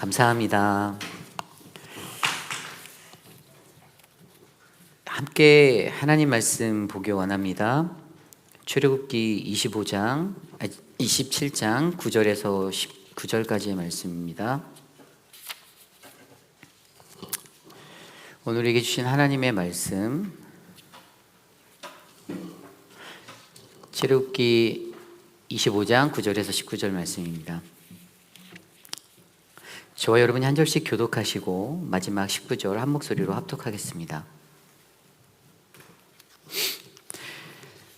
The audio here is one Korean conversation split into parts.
감사합니다. 함께 하나님 말씀 보기 원합니다. 출애굽기 27장 9절에서 19절까지의 말씀입니다. 오늘 우리에게 주신 하나님의 말씀, 출애굽기 25장 9절에서 19절 말씀입니다. 저와 여러분이 한 절씩 교독하시고 마지막 19절 한 목소리로 합독하겠습니다.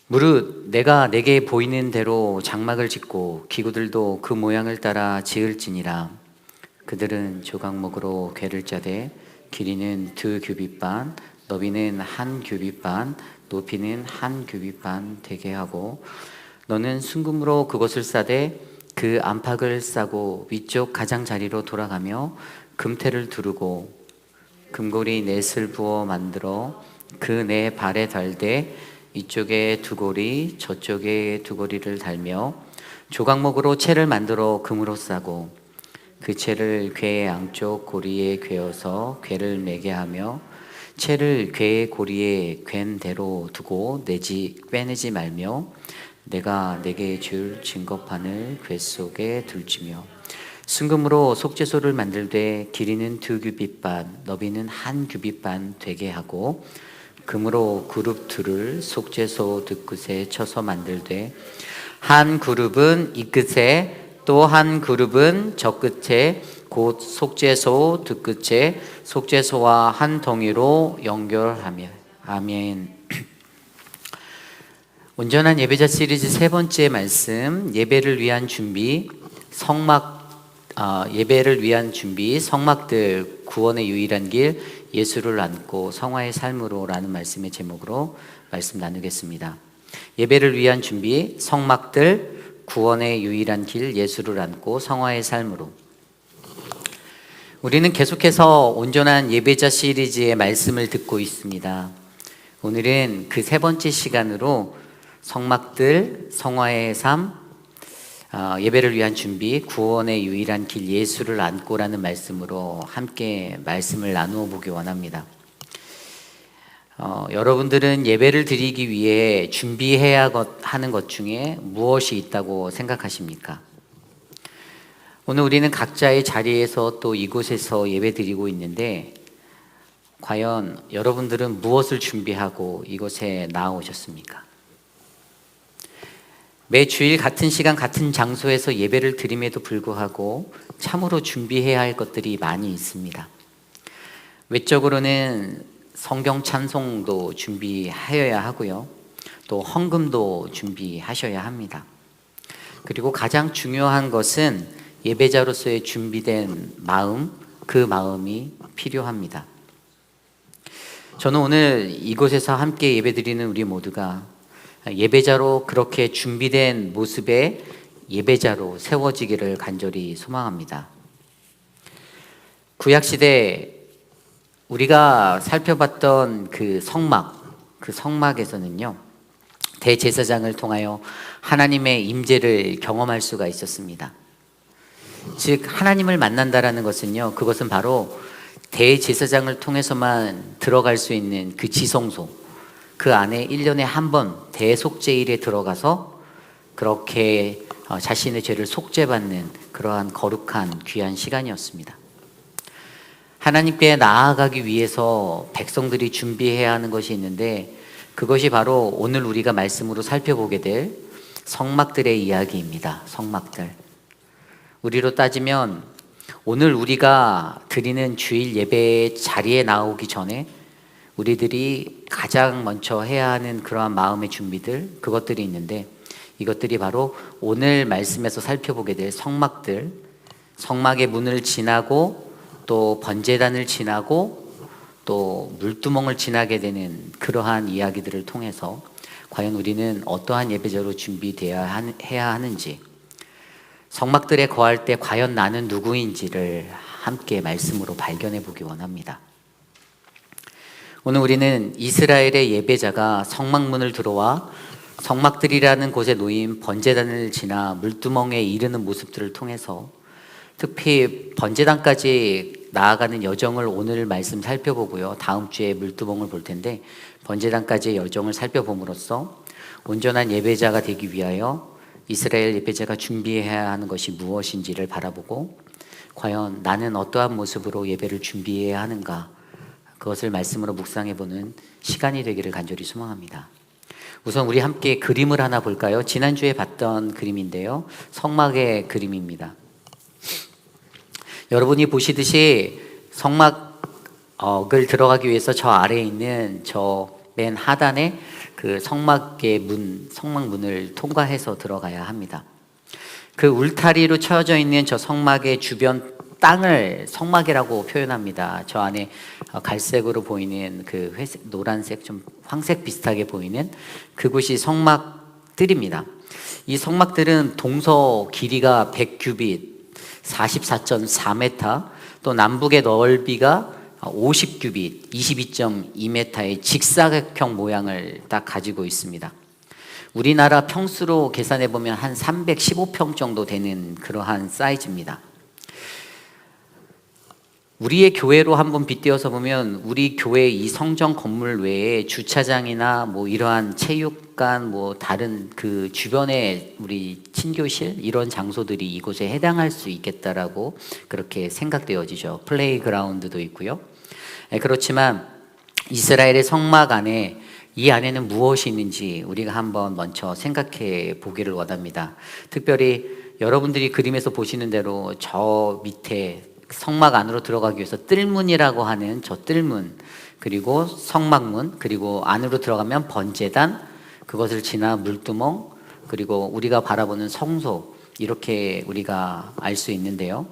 무릇 내가 내게 보이는 대로 장막을 짓고 기구들도 그 모양을 따라 지을지니라. 그들은 조각목으로 궤를 짜되 길이는 2규빗 반, 너비는 1규빗 반, 높이는 1규빗 반 되게 하고, 너는 순금으로 그것을 싸되 그 안팎을 싸고 위쪽 가장자리로 돌아가며 금테를 두르고 금고리 넷을 부어 만들어 그 네 발에 달되 이쪽에 2고리 저쪽에 2고리를 달며 조각목으로 채를 만들어 금으로 싸고 그 채를 궤의 양쪽 고리에 꿰어서 궤를 매게 하며 채를 궤의 고리에 괸 대로 두고 빼내지 말며 내가 내게 줄 증거판을 궤 속에 둘지며 순금으로 속죄소를 만들되 길이는 2규빗 반, 너비는 1규빗 반 되게 하고 금으로 그룹 둘을 속죄소 뒷끝에 쳐서 만들되 한 그룹은 이 끝에 또 한 그룹은 저 끝에 곧 속죄소 뒷끝에 속죄소와 한 덩이로 연결하며. 아멘. 온전한 예배자 시리즈 세 번째 말씀, 예배를 위한 준비, 성막들, 구원의 유일한 길, 예수를 안고 성화의 삶으로라는 말씀의 제목으로 말씀 나누겠습니다. 예배를 위한 준비, 성막들, 구원의 유일한 길, 예수를 안고 성화의 삶으로. 우리는 계속해서 온전한 예배자 시리즈의 말씀을 듣고 있습니다. 오늘은 그 세 번째 시간으로 성막들, 성화의 삶, 예배를 위한 준비, 구원의 유일한 길, 예수를 안고라는 말씀으로 함께 말씀을 나누어 보기 원합니다. 여러분들은 예배를 드리기 위해 준비해야 하는 것 중에 무엇이 있다고 생각하십니까? 오늘 우리는 각자의 자리에서 또 이곳에서 예배 드리고 있는데, 과연 여러분들은 무엇을 준비하고 이곳에 나오셨습니까? 매 주일 같은 시간 같은 장소에서 예배를 드림에도 불구하고 참으로 준비해야 할 것들이 많이 있습니다. 외적으로는 성경 찬송도 준비하여야 하고요, 또 헌금도 준비하셔야 합니다. 그리고 가장 중요한 것은 예배자로서의 준비된 마음, 그 마음이 필요합니다. 저는 오늘 이곳에서 함께 예배드리는 우리 모두가 예배자로 그렇게 준비된 모습의 예배자로 세워지기를 간절히 소망합니다. 구약시대 우리가 살펴봤던 그 성막에서는요, 대제사장을 통하여 하나님의 임재를 경험할 수가 있었습니다. 즉 하나님을 만난다라는 것은요, 그것은 바로 대제사장을 통해서만 들어갈 수 있는 그 지성소, 그 안에 1년에 한 번 대속죄일에 들어가서 그렇게 자신의 죄를 속죄받는 그러한 거룩한 귀한 시간이었습니다. 하나님께 나아가기 위해서 백성들이 준비해야 하는 것이 있는데, 그것이 바로 오늘 우리가 말씀으로 살펴보게 될 성막들의 이야기입니다. 성막들. 우리로 따지면 오늘 우리가 드리는 주일 예배 자리에 나오기 전에 우리들이 가장 먼저 해야 하는 그러한 마음의 준비들, 그것들이 있는데, 이것들이 바로 오늘 말씀에서 살펴보게 될 성막들, 성막의 문을 지나고 또 번제단을 지나고 또 물두멍을 지나게 되는 그러한 이야기들을 통해서 과연 우리는 어떠한 예배자로 해야 하는지, 성막들에 거할 때 과연 나는 누구인지를 함께 말씀으로 발견해 보기 원합니다. 오늘 우리는 이스라엘의 예배자가 성막문을 들어와 성막들이라는 곳에 놓인 번제단을 지나 물두멍에 이르는 모습들을 통해서 특히 번제단까지 나아가는 여정을 오늘 말씀 살펴보고요. 다음 주에 물두멍을 볼 텐데 번제단까지의 여정을 살펴봄으로써 온전한 예배자가 되기 위하여 이스라엘 예배자가 준비해야 하는 것이 무엇인지를 바라보고 과연 나는 어떠한 모습으로 예배를 준비해야 하는가 그것을 말씀으로 묵상해보는 시간이 되기를 간절히 소망합니다. 우선 우리 함께 그림을 하나 볼까요? 지난주에 봤던 그림인데요. 성막의 그림입니다. 여러분이 보시듯이 성막을 들어가기 위해서 저 아래에 있는 저 맨 하단에 그 성막의 문, 성막문을 통과해서 들어가야 합니다. 그 울타리로 쳐져 있는 저 성막의 주변 땅을 성막이라고 표현합니다. 저 안에 갈색으로 보이는 그 회색, 노란색, 좀 황색 비슷하게 보이는 그곳이 성막들입니다. 이 성막들은 동서 길이가 100규빗, 44.4m, 또 남북의 넓이가 50규빗, 22.2m의 직사각형 모양을 딱 가지고 있습니다. 우리나라 평수로 계산해 보면 한 315평 정도 되는 그러한 사이즈입니다. 우리의 교회로 한번 빗대어서 보면 우리 교회 이 성전 건물 외에 주차장이나 뭐 이러한 체육관 뭐 다른 그 주변에 우리 친교실 이런 장소들이 이곳에 해당할 수 있겠다라고 그렇게 생각되어지죠. 플레이그라운드도 있고요. 그렇지만 이스라엘의 성막 안에 이 안에는 무엇이 있는지 우리가 한번 먼저 생각해 보기를 원합니다. 특별히 여러분들이 그림에서 보시는 대로 저 밑에 성막 안으로 들어가기 위해서 뜰문이라고 하는 저 뜰문, 그리고 성막문, 그리고 안으로 들어가면 번제단, 그것을 지나 물두멍, 그리고 우리가 바라보는 성소, 이렇게 우리가 알 수 있는데요.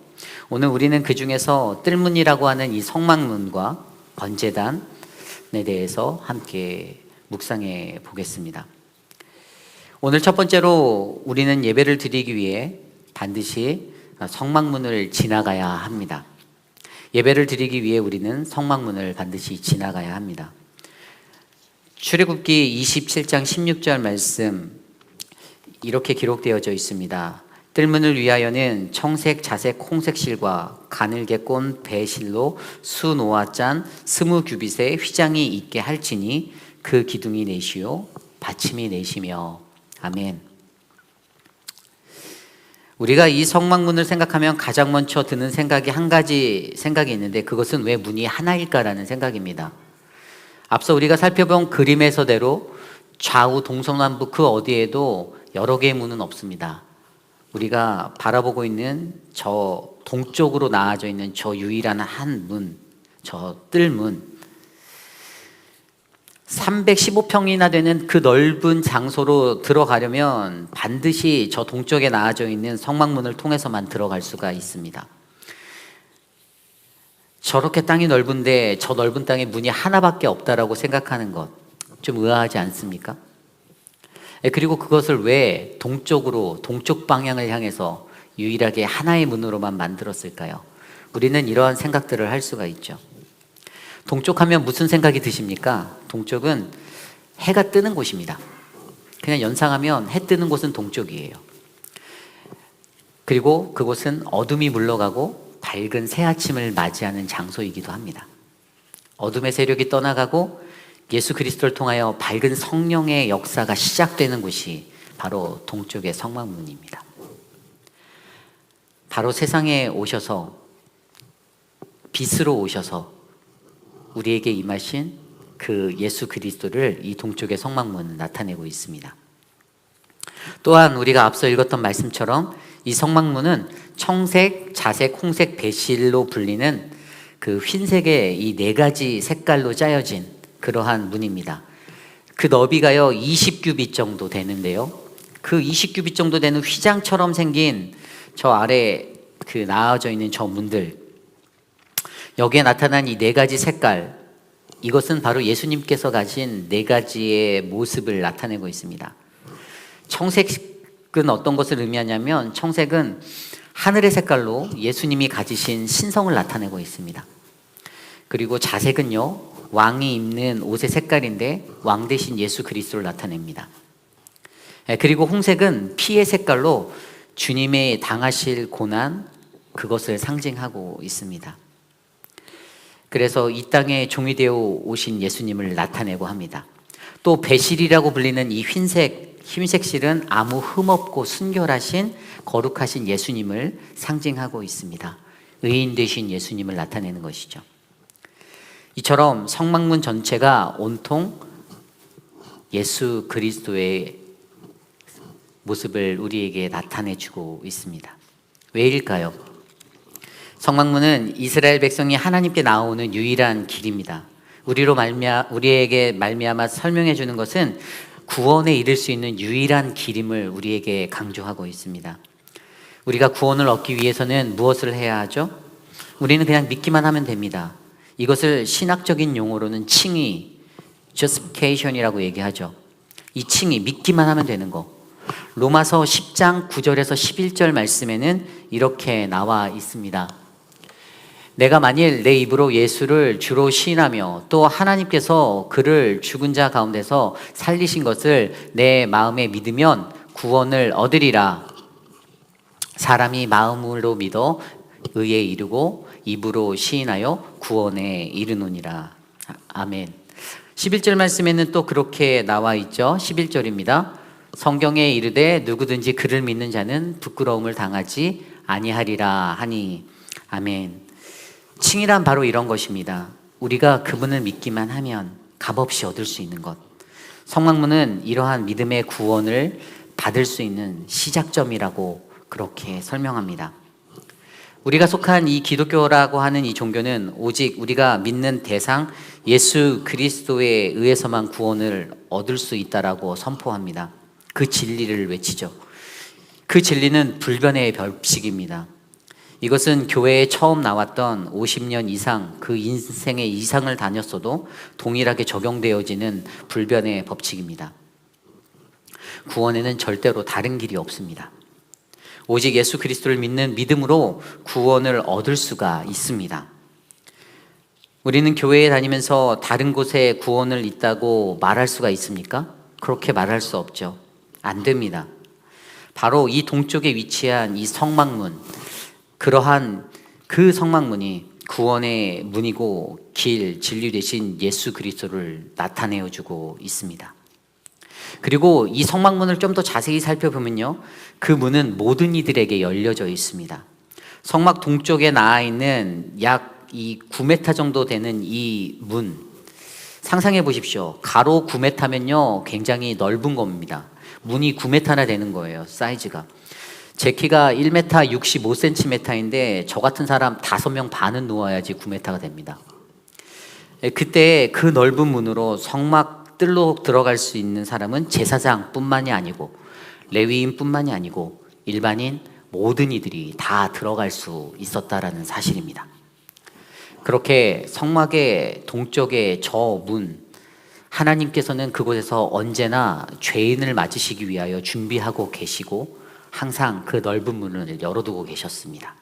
오늘 우리는 그 중에서 뜰문이라고 하는 이 성막문과 번제단에 대해서 함께 묵상해 보겠습니다. 오늘 첫 번째로 우리는 예배를 드리기 위해 반드시 성막문을 지나가야 합니다. 예배를 드리기 위해 우리는 성막문을 반드시 지나가야 합니다. 출애굽기 27장 16절 말씀 이렇게 기록되어져 있습니다. 뜰문을 위하여는 청색, 자색, 홍색 실과 가늘게 꼰 배실로 수 놓아 짠 20규빗의 휘장이 있게 할지니 그 기둥이 넷이요 받침이 넷이며. 아멘. 우리가 이 성막문을 생각하면 가장 먼저 드는 생각이 한 가지 생각이 있는데 그것은 왜 문이 하나일까라는 생각입니다. 앞서 우리가 살펴본 그림에서대로 좌우 동서남북 그 어디에도 여러 개의 문은 없습니다. 우리가 바라보고 있는 저 동쪽으로 나아져 있는 저 유일한 한 문, 저 뜰문, 315평이나 되는 그 넓은 장소로 들어가려면 반드시 저 동쪽에 나아져 있는 성막문을 통해서만 들어갈 수가 있습니다. 저렇게 땅이 넓은데 저 넓은 땅에 문이 하나밖에 없다라고 생각하는 것 좀 의아하지 않습니까? 그리고 그것을 왜 동쪽으로, 동쪽 방향을 향해서 유일하게 하나의 문으로만 만들었을까요? 우리는 이러한 생각들을 할 수가 있죠. 동쪽 하면 무슨 생각이 드십니까? 동쪽은 해가 뜨는 곳입니다. 그냥 연상하면 해 뜨는 곳은 동쪽이에요. 그리고 그곳은 어둠이 물러가고 밝은 새 아침을 맞이하는 장소이기도 합니다. 어둠의 세력이 떠나가고 예수 그리스도를 통하여 밝은 성령의 역사가 시작되는 곳이 바로 동쪽의 성막문입니다. 바로 세상에 오셔서 빛으로 오셔서 우리에게 임하신 그 예수 그리스도를 이 동쪽의 성막문은 나타내고 있습니다. 또한 우리가 앞서 읽었던 말씀처럼 이 성막문은 청색, 자색, 홍색, 배실로 불리는 그 흰색의 이 네 가지 색깔로 짜여진 그러한 문입니다. 그 너비가요 20규빗 정도 되는데요. 그 20규빗 정도 되는 휘장처럼 생긴 저 아래 그 나아져 있는 저 문들, 여기에 나타난 이 네 가지 색깔, 이것은 바로 예수님께서 가진 네 가지의 모습을 나타내고 있습니다. 청색은 어떤 것을 의미하냐면 청색은 하늘의 색깔로 예수님이 가지신 신성을 나타내고 있습니다. 그리고 자색은요 왕이 입는 옷의 색깔인데 왕 대신 예수 그리스도를 나타냅니다. 그리고 홍색은 피의 색깔로 주님의 당하실 고난, 그것을 상징하고 있습니다. 그래서 이 땅에 종이 되어 오신 예수님을 나타내고 합니다. 또 배실이라고 불리는 이 흰색 실은 아무 흠없고 순결하신 거룩하신 예수님을 상징하고 있습니다. 의인 되신 예수님을 나타내는 것이죠. 이처럼 성막문 전체가 온통 예수 그리스도의 모습을 우리에게 나타내주고 있습니다. 왜일까요? 성막문은 이스라엘 백성이 하나님께 나오는 유일한 길입니다. 우리에게 말미암아 설명해 주는 것은 구원에 이를 수 있는 유일한 길임을 우리에게 강조하고 있습니다. 우리가 구원을 얻기 위해서는 무엇을 해야 하죠? 우리는 그냥 믿기만 하면 됩니다. 이것을 신학적인 용어로는 칭의, justification이라고 얘기하죠. 이 칭의, 믿기만 하면 되는 거. 로마서 10장 9절에서 11절 말씀에는 이렇게 나와 있습니다. 내가 만일 내 입으로 예수를 주로 시인하며 또 하나님께서 그를 죽은 자 가운데서 살리신 것을 내 마음에 믿으면 구원을 얻으리라. 사람이 마음으로 믿어 의에 이르고 입으로 시인하여 구원에 이르노니라. 아멘. 11절 말씀에는 또 그렇게 나와 있죠. 11절입니다. 성경에 이르되 누구든지 그를 믿는 자는 부끄러움을 당하지 아니하리라 하니. 아멘. 칭이란 바로 이런 것입니다. 우리가 그분을 믿기만 하면 값없이 얻을 수 있는 것. 성막문은 이러한 믿음의 구원을 받을 수 있는 시작점이라고 그렇게 설명합니다. 우리가 속한 이 기독교라고 하는 이 종교는 오직 우리가 믿는 대상 예수 그리스도에 의해서만 구원을 얻을 수 있다라고 선포합니다. 그 진리를 외치죠. 그 진리는 불변의 법칙입니다. 이것은 교회에 처음 나왔던 50년 이상 그 인생의 이상을 다녔어도 동일하게 적용되어지는 불변의 법칙입니다. 구원에는 절대로 다른 길이 없습니다. 오직 예수 그리스도를 믿는 믿음으로 구원을 얻을 수가 있습니다. 우리는 교회에 다니면서 다른 곳에 구원을 있다고 말할 수가 있습니까? 그렇게 말할 수 없죠. 안 됩니다. 바로 이 동쪽에 위치한 이 성막문, 그러한 그 성막문이 구원의 문이고 길, 진리 되신 예수 그리스도를 나타내어 주고 있습니다. 그리고 이 성막문을 좀 더 자세히 살펴보면요, 그 문은 모든 이들에게 열려져 있습니다. 성막 동쪽에 나와 있는 약 이 9m 정도 되는 이 문, 상상해 보십시오. 가로 9m면요 굉장히 넓은 겁니다. 문이 9m나 되는 거예요. 사이즈가. 제 키가 1m 65cm인데 저 같은 사람 5명 반은 누워야지 9m가 됩니다. 그때 그 넓은 문으로 성막 뜰로 들어갈 수 있는 사람은 제사장뿐만이 아니고 레위인뿐만이 아니고 일반인 모든 이들이 다 들어갈 수 있었다라는 사실입니다. 그렇게 성막의 동쪽의 저 문, 하나님께서는 그곳에서 언제나 죄인을 맞으시기 위하여 준비하고 계시고 항상 그 넓은 문을 열어두고 계셨습니다.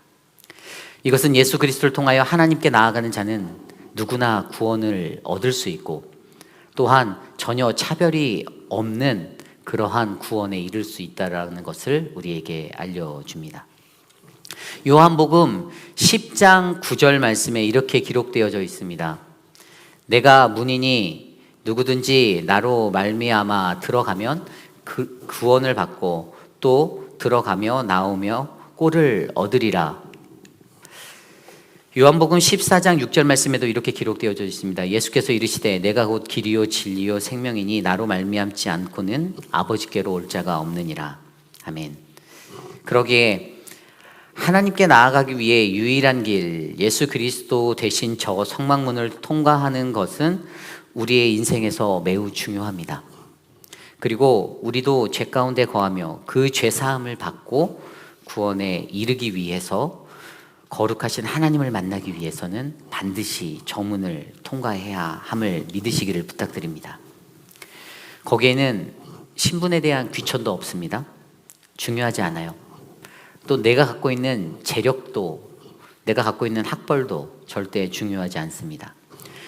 이것은 예수 그리스도를 통하여 하나님께 나아가는 자는 누구나 구원을 얻을 수 있고 또한 전혀 차별이 없는 그러한 구원에 이를 수 있다는 것을 우리에게 알려줍니다. 요한복음 10장 9절 말씀에 이렇게 기록되어져 있습니다. 내가 문이니 누구든지 나로 말미암아 들어가면 그 구원을 받고 또 들어가며 나오며 꼴을 얻으리라. 요한복음 14장 6절 말씀에도 이렇게 기록되어져 있습니다. 예수께서 이르시되 내가 곧 길이요 진리요 생명이니 나로 말미암지 않고는 아버지께로 올 자가 없느니라. 아멘. 그러기에 하나님께 나아가기 위해 유일한 길, 예수 그리스도 대신 저 성막문을 통과하는 것은 우리의 인생에서 매우 중요합니다. 그리고 우리도 죄 가운데 거하며 그 죄 사함을 받고 구원에 이르기 위해서 거룩하신 하나님을 만나기 위해서는 반드시 저 문을 통과해야 함을 믿으시기를 부탁드립니다. 거기에는 신분에 대한 귀천도 없습니다. 중요하지 않아요. 또 내가 갖고 있는 재력도, 내가 갖고 있는 학벌도 절대 중요하지 않습니다.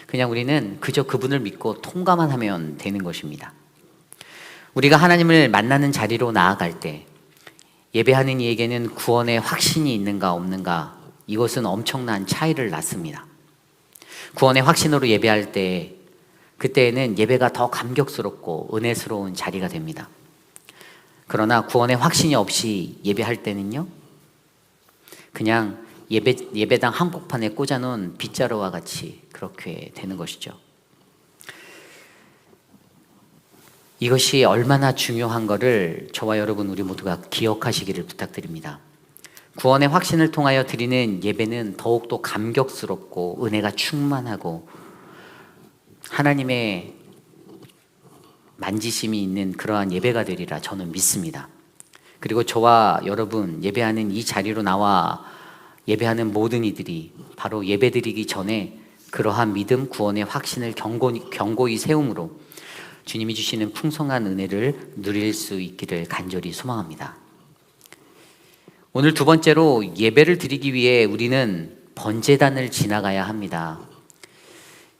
그냥 우리는 그저 그분을 믿고 통과만 하면 되는 것입니다. 우리가 하나님을 만나는 자리로 나아갈 때 예배하는 이에게는 구원의 확신이 있는가 없는가, 이것은 엄청난 차이를 낳습니다. 구원의 확신으로 예배할 때, 그때에는 예배가 더 감격스럽고 은혜스러운 자리가 됩니다. 그러나 구원의 확신이 없이 예배할 때는요, 그냥 예배당 한복판에 꽂아놓은 빗자루와 같이 그렇게 되는 것이죠. 이것이 얼마나 중요한 것을 저와 여러분 우리 모두가 기억하시기를 부탁드립니다. 구원의 확신을 통하여 드리는 예배는 더욱더 감격스럽고 은혜가 충만하고 하나님의 만지심이 있는 그러한 예배가 되리라 저는 믿습니다. 그리고 저와 여러분 예배하는 이 자리로 나와 예배하는 모든 이들이 바로 예배드리기 전에 그러한 믿음, 구원의 확신을 견고히 세움으로 주님이 주시는 풍성한 은혜를 누릴 수 있기를 간절히 소망합니다. 오늘 두 번째로, 예배를 드리기 위해 우리는 번제단을 지나가야 합니다.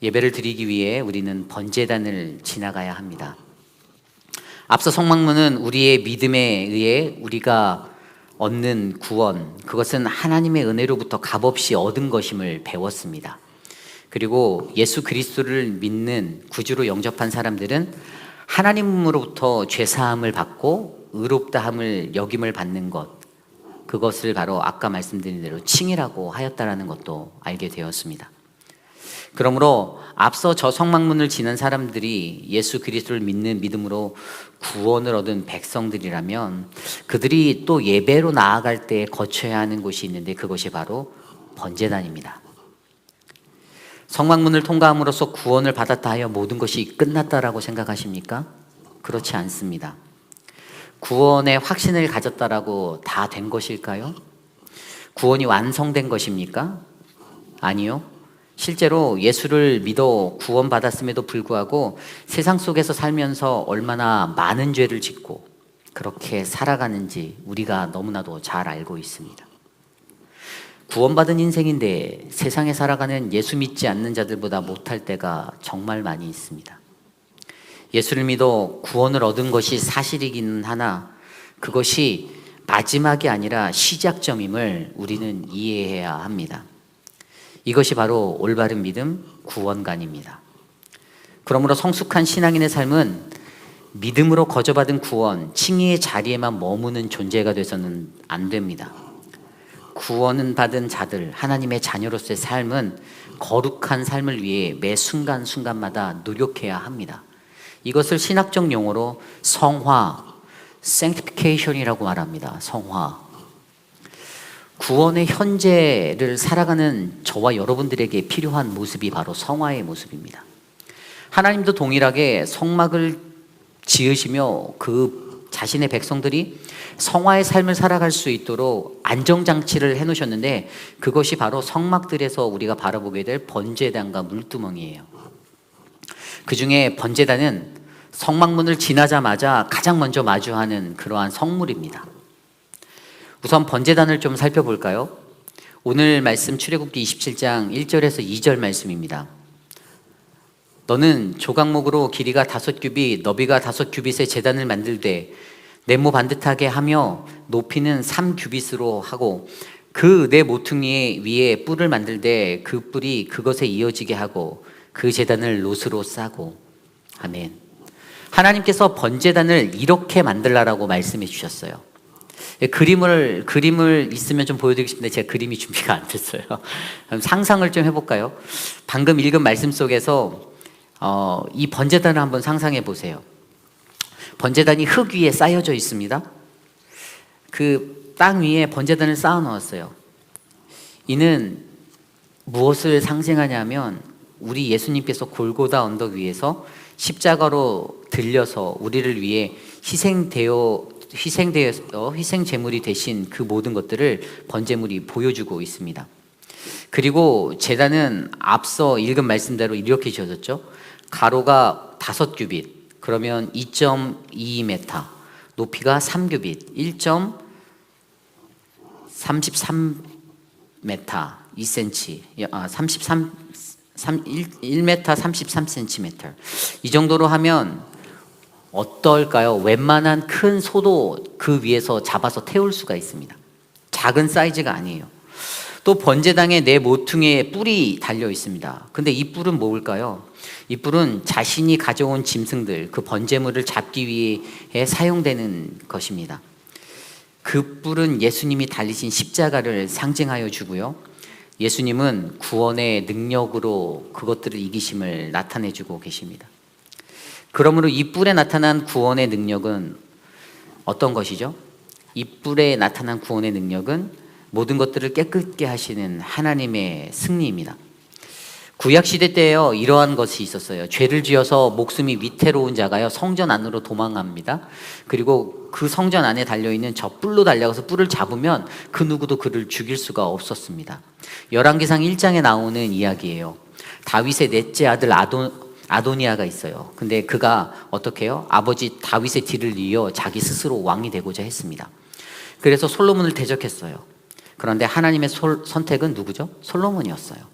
예배를 드리기 위해 우리는 번제단을 지나가야 합니다. 앞서 성막문은 우리의 믿음에 의해 우리가 얻는 구원, 그것은 하나님의 은혜로부터 값없이 얻은 것임을 배웠습니다. 그리고 예수 그리스도를 믿는 구주로 영접한 사람들은 하나님으로부터 죄사함을 받고 의롭다함을 여김을 받는 것, 그것을 바로 아까 말씀드린 대로 칭이라고 하였다라는 것도 알게 되었습니다. 그러므로 앞서 저 성막문을 지난 사람들이 예수 그리스도를 믿는 믿음으로 구원을 얻은 백성들이라면 그들이 또 예배로 나아갈 때 거쳐야 하는 곳이 있는데 그것이 바로 번제단입니다. 성막문을 통과함으로써 구원을 받았다 하여 모든 것이 끝났다라고 생각하십니까? 그렇지 않습니다. 구원의 확신을 가졌다라고 다 된 것일까요? 구원이 완성된 것입니까? 아니요. 실제로 예수를 믿어 구원받았음에도 불구하고 세상 속에서 살면서 얼마나 많은 죄를 짓고 그렇게 살아가는지 우리가 너무나도 잘 알고 있습니다. 구원받은 인생인데 세상에 살아가는 예수 믿지 않는 자들보다 못할 때가 정말 많이 있습니다. 예수를 믿어 구원을 얻은 것이 사실이기는 하나 그것이 마지막이 아니라 시작점임을 우리는 이해해야 합니다. 이것이 바로 올바른 믿음, 구원관입니다. 그러므로 성숙한 신앙인의 삶은 믿음으로 거저받은 구원, 칭의의 자리에만 머무는 존재가 돼서는 안 됩니다. 구원은 받은 자들, 하나님의 자녀로서의 삶은 거룩한 삶을 위해 매 순간순간마다 노력해야 합니다. 이것을 신학적 용어로 성화, sanctification이라고 말합니다. 성화. 구원의 현재를 살아가는 저와 여러분들에게 필요한 모습이 바로 성화의 모습입니다. 하나님도 동일하게 성막을 지으시며 그 자신의 백성들이 성화의 삶을 살아갈 수 있도록 안정장치를 해놓으셨는데 그것이 바로 성막들에서 우리가 바라보게 될 번제단과 물두멍이에요. 그 중에 번제단은 성막문을 지나자마자 가장 먼저 마주하는 그러한 성물입니다. 우선 번제단을 좀 살펴볼까요? 오늘 말씀 출애굽기 27장 1절에서 2절 말씀입니다. 너는 조각목으로 길이가 5규빗, 너비가 5규빗의 제단을 만들되 네모 반듯하게 하며 높이는 3규빗으로 하고 그 네 모퉁이 위에 뿔을 만들되 그 뿔이 그것에 이어지게 하고 그 제단을 롯으로 싸고. 아멘. 하나님께서 번제단을 이렇게 만들라라고 말씀해 주셨어요. 그림을 있으면 좀 보여드리고 싶은데 제가 그림이 준비가 안 됐어요. 그럼 상상을 좀 해볼까요? 방금 읽은 말씀 속에서 이 번제단을 한번 상상해 보세요. 번제단이 흙 위에 쌓여져 있습니다. 그 땅 위에 번제단을 쌓아 놓았어요. 이는 무엇을 상징하냐면 우리 예수님께서 골고다 언덕 위에서 십자가로 들려서 우리를 위해 희생 제물이 되신 그 모든 것들을 번제물이 보여주고 있습니다. 그리고 제단은 앞서 읽은 말씀대로 이렇게 지어졌죠. 가로가 5규빗, 그러면 2.22m, 높이가 3규빗, 1.33m, 2cm, 1m 33cm. 이 정도로 하면 어떨까요? 웬만한 큰 소도 그 위에서 잡아서 태울 수가 있습니다. 작은 사이즈가 아니에요. 또 번제당에 네 모퉁이에 뿔이 달려 있습니다. 근데 이 뿔은 뭘까요? 이 뿔은 자신이 가져온 짐승들, 그 번제물을 잡기 위해 사용되는 것입니다. 그 뿔은 예수님이 달리신 십자가를 상징하여 주고요. 예수님은 구원의 능력으로 그것들을 이기심을 나타내 주고 계십니다. 그러므로 이 뿔에 나타난 구원의 능력은 어떤 것이죠? 이 뿔에 나타난 구원의 능력은 모든 것들을 깨끗게 하시는 하나님의 승리입니다. 구약시대 때에요, 이러한 것이 있었어요. 죄를 지어서 목숨이 위태로운 자가요, 성전 안으로 도망갑니다. 그리고 그 성전 안에 달려있는 저 뿔로 달려가서 뿔을 잡으면 그 누구도 그를 죽일 수가 없었습니다. 열왕기상 1장에 나오는 이야기예요. 다윗의 넷째 아들 아도니아가 있어요. 근데 그가 어떻게 해요? 아버지 다윗의 뒤를 이어 자기 스스로 왕이 되고자 했습니다. 그래서 솔로몬을 대적했어요. 그런데 하나님의 선택은 누구죠? 솔로몬이었어요.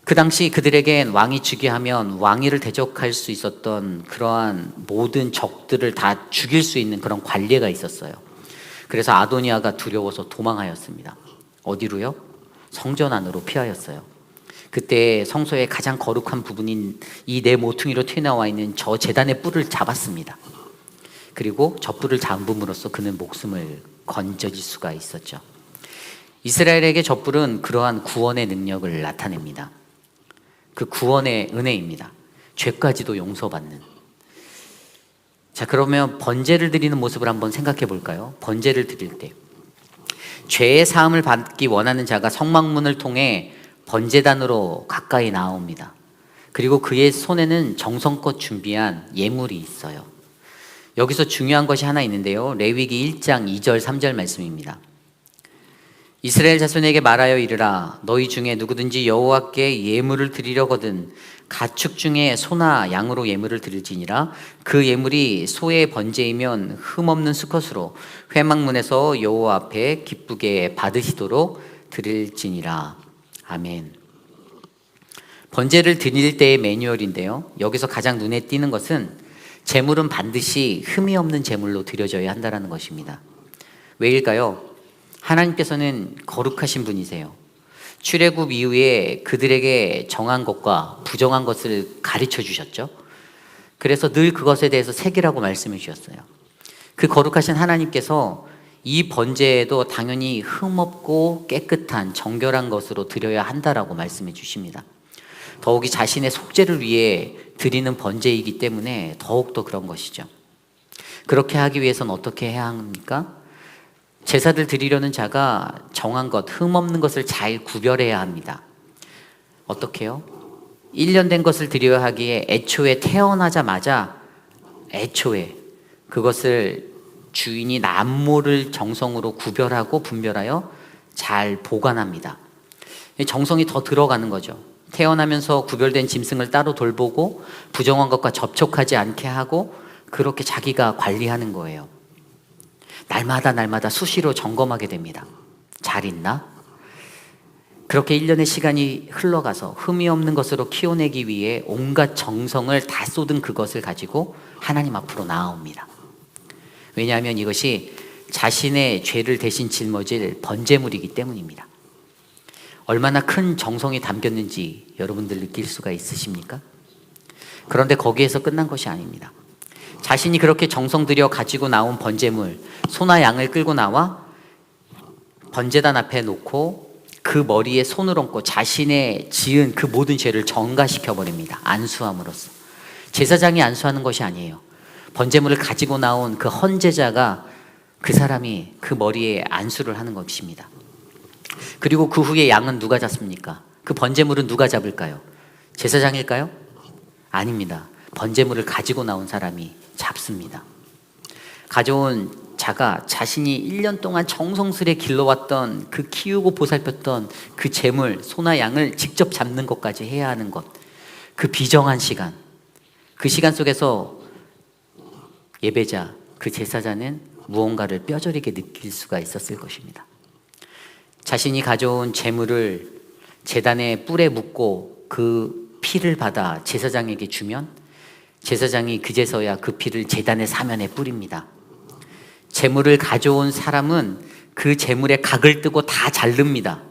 그 당시 그들에겐 왕이 즉위하면 왕위를 대적할 수 있었던 그러한 모든 적들을 다 죽일 수 있는 그런 관례가 있었어요. 그래서 아도니아가 두려워서 도망하였습니다. 어디로요? 성전 안으로 피하였어요. 그때 성소의 가장 거룩한 부분인 이 네 모퉁이로 튀어나와 있는 저 제단의 뿔을 잡았습니다. 그리고 저 뿔을 잡음으로써 그는 목숨을 건져질 수가 있었죠. 이스라엘에게 저 뿔은 그러한 구원의 능력을 나타냅니다. 그 구원의 은혜입니다. 죄까지도 용서받는. 자, 그러면 번제를 드리는 모습을 한번 생각해 볼까요? 번제를 드릴 때 죄의 사함을 받기 원하는 자가 성막문을 통해 번제단으로 가까이 나옵니다. 그리고 그의 손에는 정성껏 준비한 예물이 있어요. 여기서 중요한 것이 하나 있는데요. 레위기 1장 2절 3절 말씀입니다. 이스라엘 자손에게 말하여 이르라. 너희 중에 누구든지 여호와께 예물을 드리려거든 가축 중에 소나 양으로 예물을 드릴지니라. 그 예물이 소의 번제이면 흠없는 수컷으로 회막문에서 여호와 앞에 기쁘게 받으시도록 드릴지니라. 아멘. 번제를 드릴 때의 매뉴얼인데요. 여기서 가장 눈에 띄는 것은 제물은 반드시 흠이 없는 제물로 드려져야 한다는 것입니다. 왜일까요? 하나님께서는 거룩하신 분이세요. 출애굽 이후에 그들에게 정한 것과 부정한 것을 가르쳐 주셨죠. 그래서 늘 그것에 대해서 색이라고 말씀해 주셨어요. 그 거룩하신 하나님께서 이 번제에도 당연히 흠없고 깨끗한 정결한 것으로 드려야 한다라고 말씀해 주십니다. 더욱이 자신의 속죄를 위해 드리는 번제이기 때문에 더욱더 그런 것이죠. 그렇게 하기 위해서는 어떻게 해야 합니까? 제사를 드리려는 자가 정한 것, 흠없는 것을 잘 구별해야 합니다. 어떻게요? 1년 된 것을 드려야 하기에 애초에 태어나자마자 애초에 그것을 주인이 남모를 정성으로 구별하고 분별하여 잘 보관합니다. 정성이 더 들어가는 거죠. 태어나면서 구별된 짐승을 따로 돌보고 부정한 것과 접촉하지 않게 하고 그렇게 자기가 관리하는 거예요. 날마다 수시로 점검하게 됩니다. 잘 있나? 그렇게 1년의 시간이 흘러가서 흠이 없는 것으로 키워내기 위해 온갖 정성을 다 쏟은 그것을 가지고 하나님 앞으로 나아옵니다. 왜냐하면 이것이 자신의 죄를 대신 짊어질 번제물이기 때문입니다. 얼마나 큰 정성이 담겼는지 여러분들 느낄 수가 있으십니까? 그런데 거기에서 끝난 것이 아닙니다. 자신이 그렇게 정성 들여 가지고 나온 번제물, 소나 양을 끌고 나와 번제단 앞에 놓고 그 머리에 손을 얹고 자신의 지은 그 모든 죄를 전가시켜 버립니다. 안수함으로써. 제사장이 안수하는 것이 아니에요. 번제물을 가지고 나온 그 헌제자가 그 사람이 그 머리에 안수를 하는 것입니다. 그리고 그 후에 양은 누가 잡습니까? 그 번제물은 누가 잡을까요? 제사장일까요? 아닙니다. 번제물을 가지고 나온 사람이 잡습니다. 가져온 자가 자신이 1년 동안 정성스레 길러왔던 그 키우고 보살폈던 그 재물, 소나 양을 직접 잡는 것까지 해야 하는 것, 그 비정한 시간, 그 시간 속에서 예배자, 그 제사자는 무언가를 뼈저리게 느낄 수가 있었을 것입니다. 자신이 가져온 재물을 제단의 뿔에 묻고 그 피를 받아 제사장에게 주면 제사장이 그제서야 그 피를 제단의 사면에 뿌립니다. 제물을 가져온 사람은 그 제물의 각을 뜨고 다 자릅니다.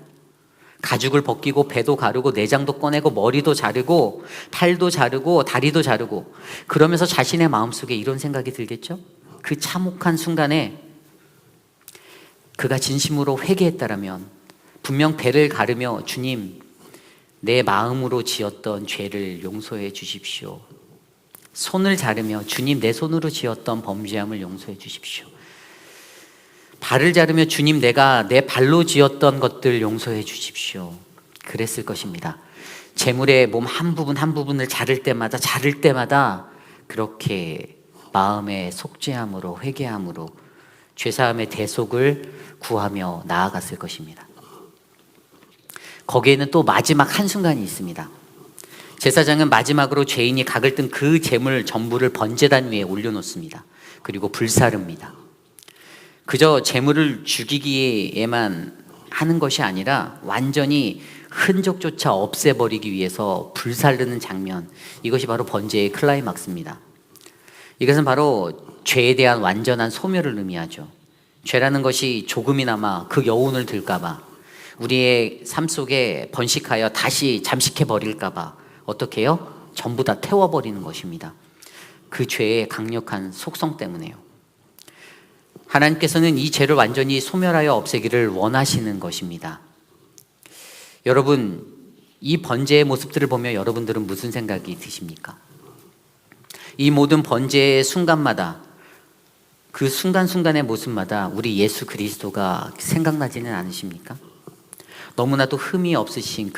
가죽을 벗기고 배도 가르고 내장도 꺼내고 머리도 자르고 팔도 자르고 다리도 자르고, 그러면서 자신의 마음속에 이런 생각이 들겠죠? 그 참혹한 순간에 그가 진심으로 회개했다라면 분명 배를 가르며 주님, 내 마음으로 지었던 죄를 용서해 주십시오. 손을 자르며 주님, 내 손으로 지었던 범죄함을 용서해 주십시오. 발을 자르며 주님, 내가 내 발로 지었던 것들 용서해 주십시오. 그랬을 것입니다. 제물의 몸 한 부분 한 부분을 자를 때마다 그렇게 마음의 속죄함으로, 회개함으로 죄사함의 대속을 구하며 나아갔을 것입니다. 거기에는 또 마지막 한순간이 있습니다. 제사장은 마지막으로 죄인이 각을 뜬 그 제물 전부를 번제단 위에 올려놓습니다. 그리고 불사릅니다. 그저 제물을 죽이기에만 하는 것이 아니라 완전히 흔적조차 없애버리기 위해서 불사르는 장면, 이것이 바로 번제의 클라이막스입니다. 이것은 바로 죄에 대한 완전한 소멸을 의미하죠. 죄라는 것이 조금이나마 그 여운을 들까봐, 우리의 삶 속에 번식하여 다시 잠식해버릴까봐 어떻게 해요? 전부 다 태워버리는 것입니다. 그 죄의 강력한 속성 때문에요. 하나님께서는 이 죄를 완전히 소멸하여 없애기를 원하시는 것입니다. 여러분, 이 번제의 모습들을 보며 여러분들은 무슨 생각이 드십니까? 이 모든 번제의 순간마다, 그 순간순간의 모습마다 우리 예수 그리스도가 생각나지는 않으십니까? 너무나도 흠이 없으신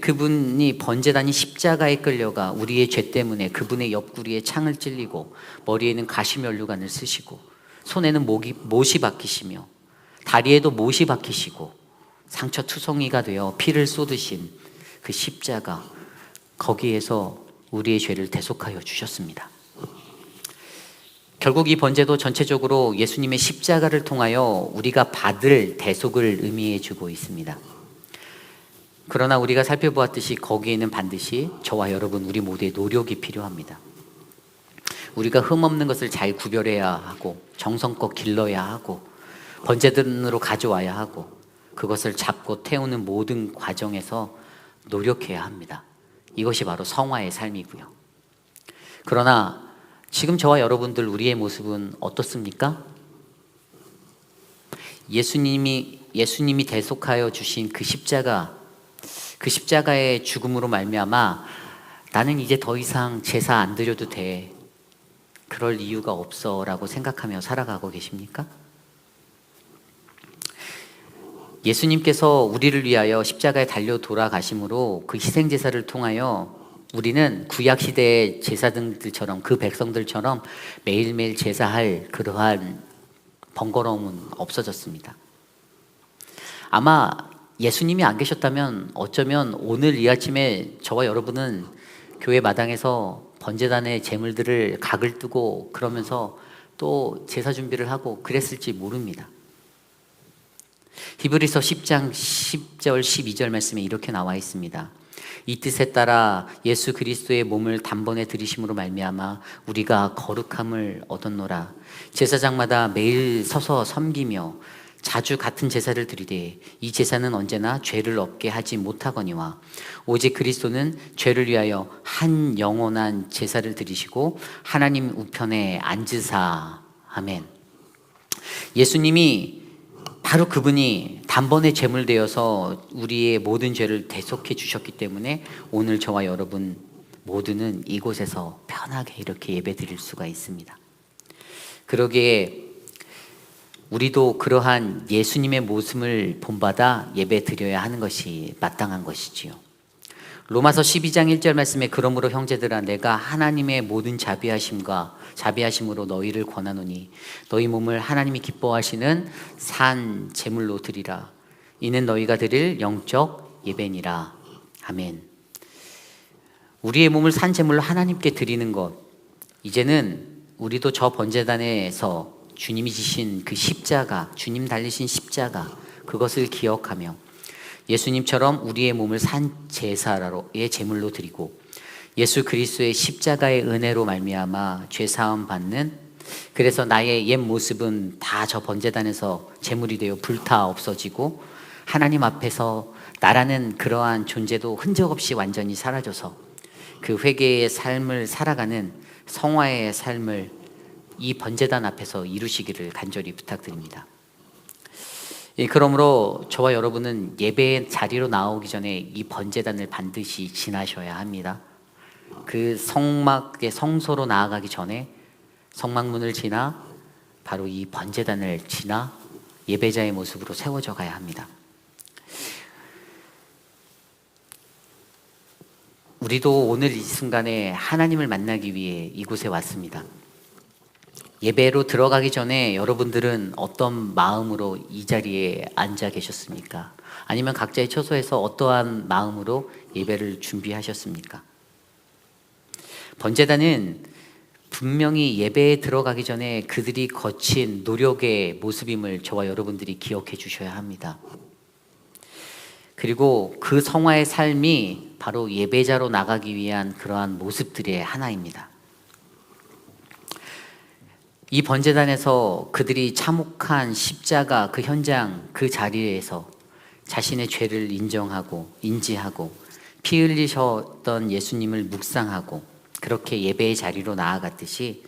그분이 번제단이 십자가에 끌려가 우리의 죄 때문에 그분의 옆구리에 창을 찔리고 머리에는 가시면류관을 쓰시고 손에는 못이 박히시며 다리에도 못이 박히시고 상처투성이가 되어 피를 쏟으신 그 십자가, 거기에서 우리의 죄를 대속하여 주셨습니다. 결국 이 번제도 전체적으로 예수님의 십자가를 통하여 우리가 받을 대속을 의미해 주고 있습니다. 그러나 우리가 살펴보았듯이 거기에는 반드시 저와 여러분, 우리 모두의 노력이 필요합니다. 우리가 흠없는 것을 잘 구별해야 하고 정성껏 길러야 하고 번제단으로 가져와야 하고 그것을 잡고 태우는 모든 과정에서 노력해야 합니다. 이것이 바로 성화의 삶이고요. 그러나 지금 저와 여러분들, 우리의 모습은 어떻습니까? 예수님이 대속하여 주신 그 십자가의 죽음으로 말미암아 나는 이제 더 이상 제사 안 드려도 돼, 그럴 이유가 없어 라고 생각하며 살아가고 계십니까? 예수님께서 우리를 위하여 십자가에 달려 돌아가심으로 그 희생제사를 통하여 우리는 구약시대의 제사장들처럼, 그 백성들처럼 매일매일 제사할 그러한 번거로움은 없어졌습니다. 아마 예수님이 안 계셨다면 어쩌면 오늘 이 아침에 저와 여러분은 교회 마당에서 번제단의 제물들을 각을 뜨고 그러면서 또 제사 준비를 하고 그랬을지 모릅니다. 히브리서 10장 10절 12절 말씀에 이렇게 나와 있습니다. 이 뜻에 따라 예수 그리스도의 몸을 단번에 들이심으로 말미암아 우리가 거룩함을 얻었노라. 제사장마다 매일 서서 섬기며 자주 같은 제사를 드리되 이 제사는 언제나 죄를 없게 하지 못하거니와 오직 그리스도는 죄를 위하여 한 영원한 제사를 드리시고 하나님 우편에 앉으사. 아멘. 예수님이 바로 그분이 단번에 제물되어서 우리의 모든 죄를 대속해 주셨기 때문에 오늘 저와 여러분 모두는 이곳에서 편하게 이렇게 예배 드릴 수가 있습니다. 그러기에 우리도 그러한 예수님의 모습을 본받아 예배 드려야 하는 것이 마땅한 것이지요. 로마서 12장 1절 말씀에 그러므로 형제들아 내가 하나님의 모든 자비하심으로 너희를 권하노니 너희 몸을 하나님이 기뻐하시는 산 제물로 드리라. 이는 너희가 드릴 영적 예배니라. 아멘. 우리의 몸을 산 제물로 하나님께 드리는 것, 이제는 우리도 저 번제단에서 주님이 지신 그 십자가, 주님 달리신 십자가, 그것을 기억하며 예수님처럼 우리의 몸을 산 제사로의 제물로 드리고 예수 그리스도의 십자가의 은혜로 말미암아 죄 사함 받는, 그래서 나의 옛 모습은 다 저 번제단에서 제물이 되어 불타 없어지고 하나님 앞에서 나라는 그러한 존재도 흔적 없이 완전히 사라져서 그 회개의 삶을 살아가는 성화의 삶을 이 번제단 앞에서 이루시기를 간절히 부탁드립니다. 그러므로 저와 여러분은 예배의 자리로 나오기 전에 이 번제단을 반드시 지나셔야 합니다. 그 성막의 성소로 나아가기 전에 성막문을 지나 바로 이 번제단을 지나 예배자의 모습으로 세워져 가야 합니다. 우리도 오늘 이 순간에 하나님을 만나기 위해 이곳에 왔습니다. 예배로 들어가기 전에 여러분들은 어떤 마음으로 이 자리에 앉아 계셨습니까? 아니면 각자의 처소에서 어떠한 마음으로 예배를 준비하셨습니까? 번제단은 분명히 예배에 들어가기 전에 그들이 거친 노력의 모습임을 저와 여러분들이 기억해 주셔야 합니다. 그리고 그 성화의 삶이 바로 예배자로 나가기 위한 그러한 모습들의 하나입니다. 이 번제단에서 그들이 참혹한 십자가 그 현장 그 자리에서 자신의 죄를 인정하고 인지하고 피 흘리셨던 예수님을 묵상하고 그렇게 예배의 자리로 나아갔듯이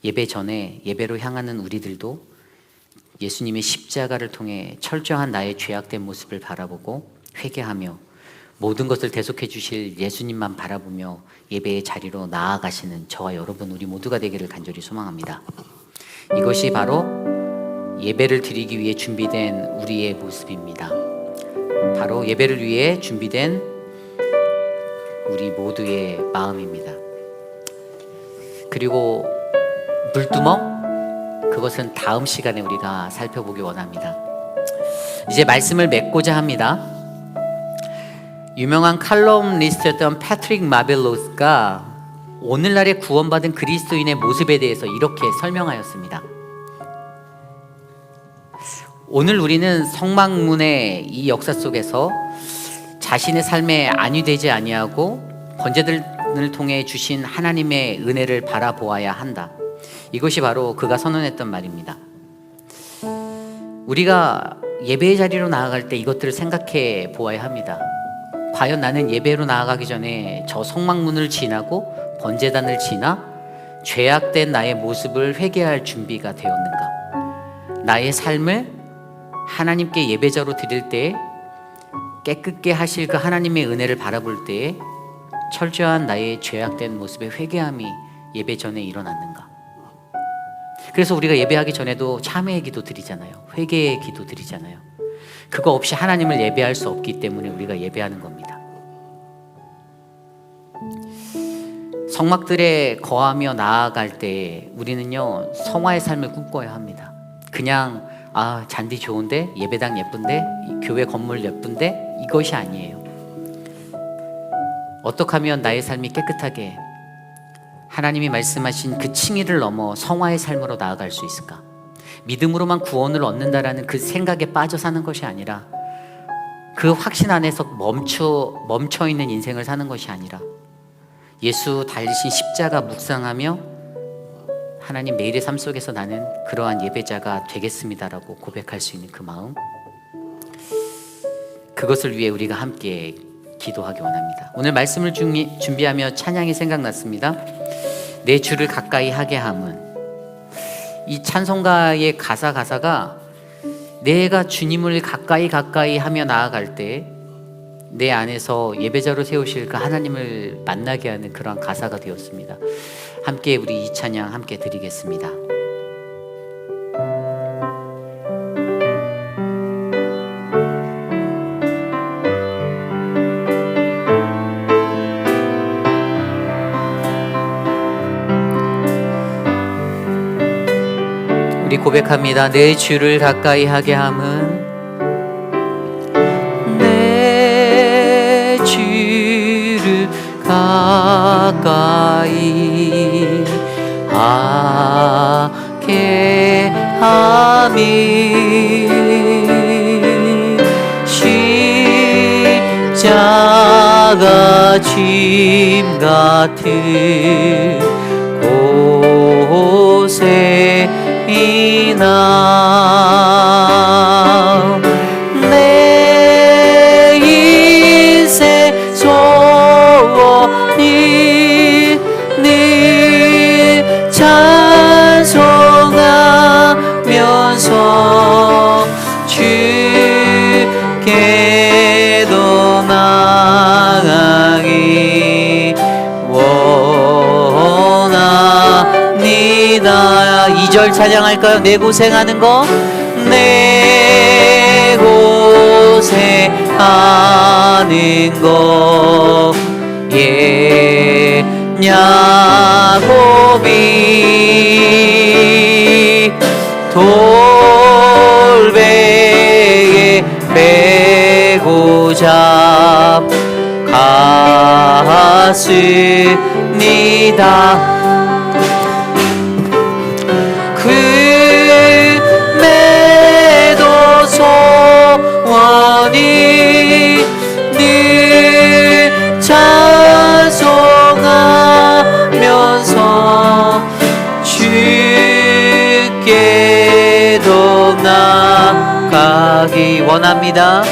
예배 전에 예배로 향하는 우리들도 예수님의 십자가를 통해 철저한 나의 죄악된 모습을 바라보고 회개하며 모든 것을 대속해 주실 예수님만 바라보며 예배의 자리로 나아가시는 저와 여러분 우리 모두가 되기를 간절히 소망합니다. 이것이 바로 예배를 드리기 위해 준비된 우리의 모습입니다. 바로 예배를 위해 준비된 우리 모두의 마음입니다. 그리고 물두멍, 그것은 다음 시간에 우리가 살펴보기 원합니다. 이제 말씀을 맺고자 합니다. 유명한 칼럼니스트였던 패트릭 마벨로스가 오늘날의 구원받은 그리스도인의 모습에 대해서 이렇게 설명하였습니다. 오늘 우리는 성막문의 이 역사 속에서 자신의 삶에 안위되지 아니하고 번제들을 통해 주신 하나님의 은혜를 바라보아야 한다. 이것이 바로 그가 선언했던 말입니다. 우리가 예배의 자리로 나아갈 때 이것들을 생각해 보아야 합니다. 과연 나는 예배로 나아가기 전에 저 성막문을 지나고 번제단을 지나 죄악된 나의 모습을 회개할 준비가 되었는가? 나의 삶을 하나님께 예배자로 드릴 때에 깨끗게 하실 그 하나님의 은혜를 바라볼 때에 철저한 나의 죄악된 모습의 회개함이 예배 전에 일어났는가? 그래서 우리가 예배하기 전에도 참회의 기도 드리잖아요. 회개의 기도 드리잖아요. 그거 없이 하나님을 예배할 수 없기 때문에 우리가 예배하는 겁니다. 성막들에 거하며 나아갈 때 우리는요 성화의 삶을 꿈꿔야 합니다. 그냥 잔디 좋은데, 예배당 예쁜데, 교회 건물 예쁜데, 이것이 아니에요. 어떻게 하면 나의 삶이 깨끗하게 하나님이 말씀하신 그 칭의를 넘어 성화의 삶으로 나아갈 수 있을까? 믿음으로만 구원을 얻는다라는 그 생각에 빠져 사는 것이 아니라 그 확신 안에서 멈춰 있는 인생을 사는 것이 아니라 예수 달리신 십자가 묵상하며 하나님 매일의 삶 속에서 나는 그러한 예배자가 되겠습니다라고 고백할 수 있는 그 마음, 그것을 위해 우리가 함께 기도하기 원합니다. 오늘 말씀을 준비하며 찬양이 생각났습니다. 내 주를 가까이 하게 함은, 이 찬송가의 가사가 내가 주님을 가까이 하며 나아갈 때 내 안에서 예배자로 세우실 그 하나님을 만나게 하는 그러한 가사가 되었습니다. 함께 우리 이 찬양 함께 드리겠습니다. 우리 고백합니다. 내 주를 가까이 하게 함은, 내 주를 가까이 하게 함이 십자가 나가 짐 같은 곳에 이나 내 인생 소원이 늘 찬송하면서 주께로 나가기 원합니다. 2절 찬양할까요? 내 고생하는 거, 내 고생하는 거 야곱이 돌베개 메고자 갔습니다. 금에도 소원이 늘 찬송하면서 주께로 나가기 원합니다.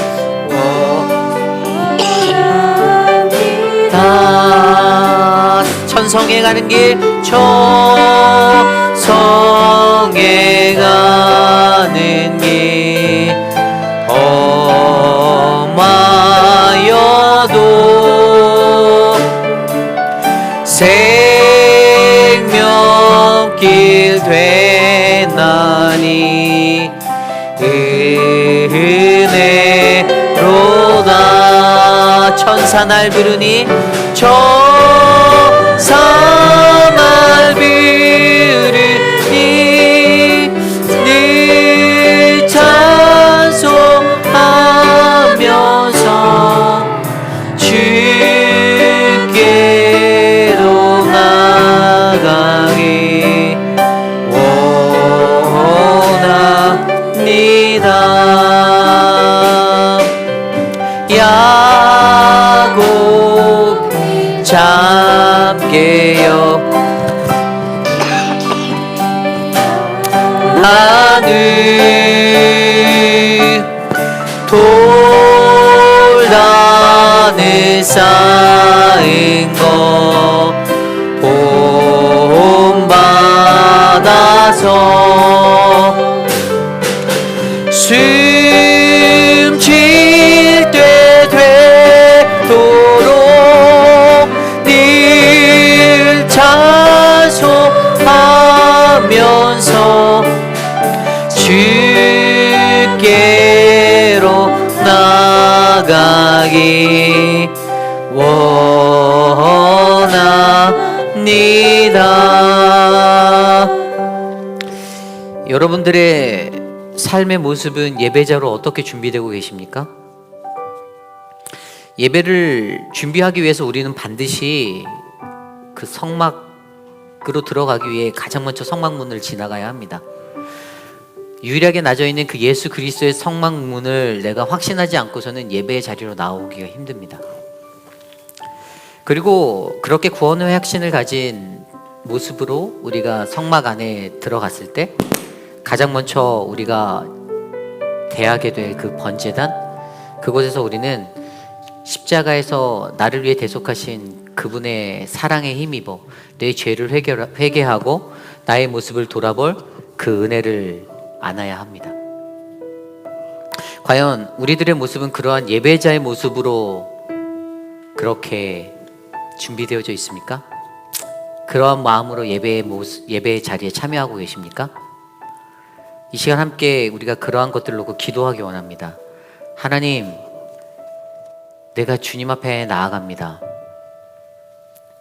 천성에 가는 길, 천성에 가는 길 험하여도 생명길 되나니 은혜로다. 천사 날 부르니 천사 날 부르니 늘 찬송하면서 주께로 나가기 원합니다. 야곱 잡게요. 나는 돌단을 쌓은 거 본받아서 숨쉴 때 되도록 늘 찬송하면서 주께로 나가기 원합니다. 여러분들의 삶의 모습은 예배자로 어떻게 준비되고 계십니까? 예배를 준비하기 위해서 우리는 반드시 그 성막으로 들어가기 위해 가장 먼저 성막문을 지나가야 합니다. 유일하게 나져 있는 그 예수 그리스도의 성막문을 내가 확신하지 않고서는 예배의 자리로 나오기가 힘듭니다. 그리고 그렇게 구원의 확신을 가진 모습으로 우리가 성막 안에 들어갔을 때 가장 먼저 우리가 대하게 될 그 번제단, 그곳에서 우리는 십자가에서 나를 위해 대속하신 그분의 사랑에 힘입어 내 죄를 회개하고 나의 모습을 돌아볼 그 은혜를 안아야 합니다. 과연 우리들의 모습은 그러한 예배자의 모습으로 그렇게 준비되어져 있습니까? 그러한 마음으로 예배의 자리에 참여하고 계십니까? 이 시간 함께 우리가 그러한 것들을 놓고 기도하기 원합니다. 하나님, 내가 주님 앞에 나아갑니다.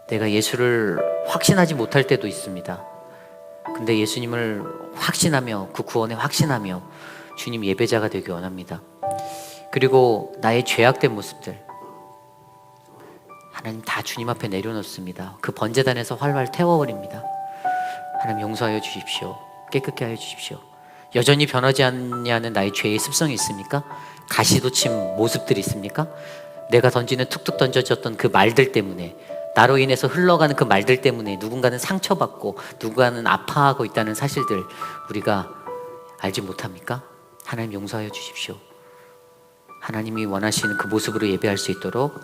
내가 예수를 확신하지 못할 때도 있습니다. 근데 예수님을 확신하며 그 구원에 확신하며 주님 예배자가 되기 원합니다. 그리고 나의 죄악된 모습들 하나님 다 주님 앞에 내려놓습니다. 그 번제단에서 활활 태워버립니다. 하나님 용서하여 주십시오. 깨끗게 하여 주십시오. 여전히 변하지 않냐는 나의 죄의 습성이 있습니까? 가시돋친 모습들이 있습니까? 내가 던지는 툭툭 던져졌던 그 말들 때문에, 나로 인해서 흘러가는 그 말들 때문에 누군가는 상처받고 누군가는 아파하고 있다는 사실들 우리가 알지 못합니까? 하나님 용서하여 주십시오. 하나님이 원하시는 그 모습으로 예배할 수 있도록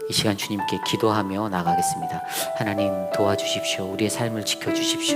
이 시간 주님께 기도하며 나가겠습니다. 하나님 도와주십시오. 우리의 삶을 지켜주십시오.